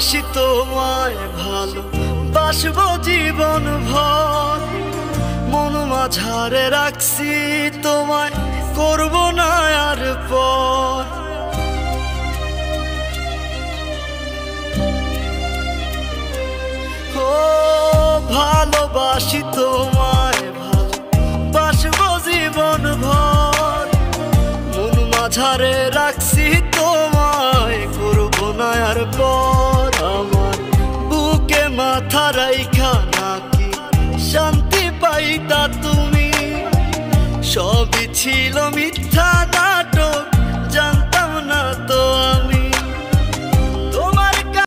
ভালোবাসি তোমায়, ভালোবাসবো জীবন ভর। মন মাঝারে রাখছি তোমায়, করব না আর পর। ও ভালোবাসি তোমায়, ভালোবাসবো জীবন ভর। মন মাঝারে রাখছি তোমায়, করব না আর পর। আমার বুকে মাথা রাইখা নাকি শান্তি পাইতা তুমি, সবই ছিল মিথ্যা